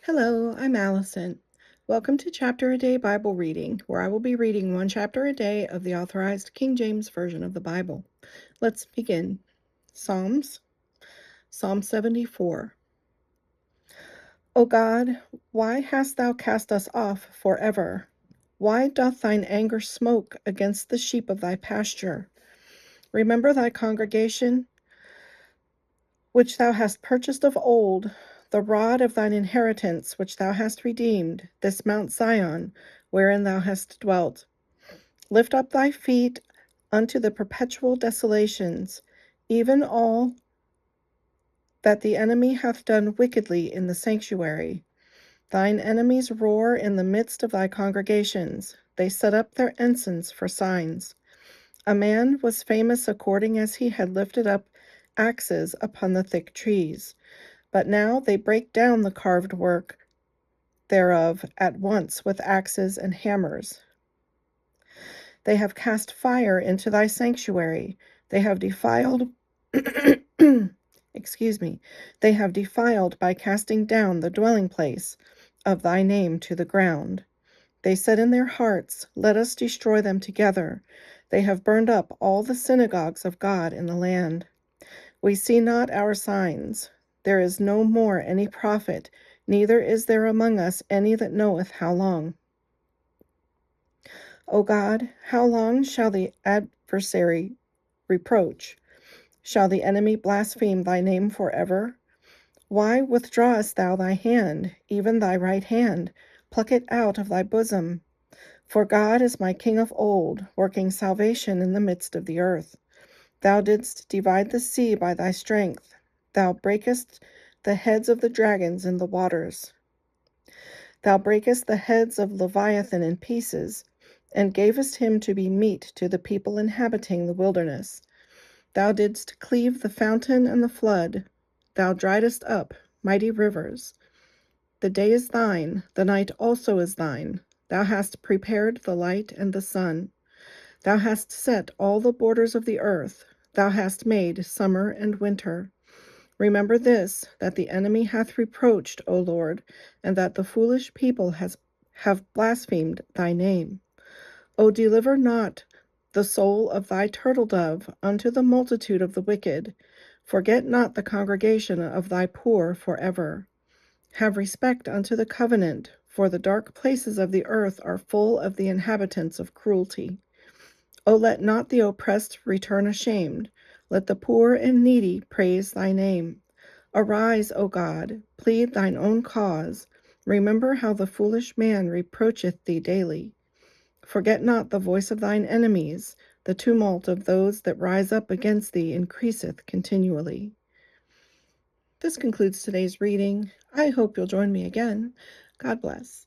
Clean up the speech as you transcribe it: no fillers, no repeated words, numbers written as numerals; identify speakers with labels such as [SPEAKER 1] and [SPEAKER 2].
[SPEAKER 1] Hello, I'm Allison. Welcome to Chapter a Day Bible Reading, where I will be reading one chapter a day of the Authorized King James Version of the Bible. Let's begin. Psalm 74. O God, why hast thou cast us off forever? Why doth thine anger smoke against the sheep of thy pasture? Remember thy congregation, which thou hast purchased of old, the rod of thine inheritance, which thou hast redeemed, this Mount Zion, wherein thou hast dwelt. Lift up thy feet unto the perpetual desolations, even all that the enemy hath done wickedly in the sanctuary. Thine enemies roar in the midst of thy congregations. They set up their ensigns for signs. A man was famous according as he had lifted up axes upon the thick trees. But now they break down the carved work thereof at once with axes and hammers. They have cast fire into thy sanctuary. They have defiled They have defiled by casting down the dwelling place of thy name to the ground. They said in their hearts, let us destroy them together. They have burned up all the synagogues of God in the land. We see not our signs. There is no more any prophet, neither is there among us any that knoweth how long. O God, how long shall the adversary reproach? Shall the enemy blaspheme thy name forever? Why withdrawest thou thy hand, even thy right hand? Pluck it out of thy bosom. For God is my King of old, working salvation in the midst of the earth. Thou didst divide the sea by thy strength. Thou breakest the heads of the dragons in the waters. Thou breakest the heads of Leviathan in pieces, and gavest him to be meat to the people inhabiting the wilderness. Thou didst cleave the fountain and the flood. Thou driedest up mighty rivers. The day is thine, the night also is thine. Thou hast prepared the light and the sun. Thou hast set all the borders of the earth. Thou hast made summer and winter. Remember this, that the enemy hath reproached, O Lord, and that the foolish people have blasphemed thy name. O deliver not the soul of thy turtle dove unto the multitude of the wicked. Forget not the congregation of thy poor forever. Have respect unto the covenant, for the dark places of the earth are full of the inhabitants of cruelty. O let not the oppressed return ashamed. Let the poor and needy praise thy name. Arise, O God, plead thine own cause. Remember how the foolish man reproacheth thee daily. Forget not the voice of thine enemies. The tumult of those that rise up against thee increaseth continually. This concludes today's reading. I hope you'll join me again. God bless.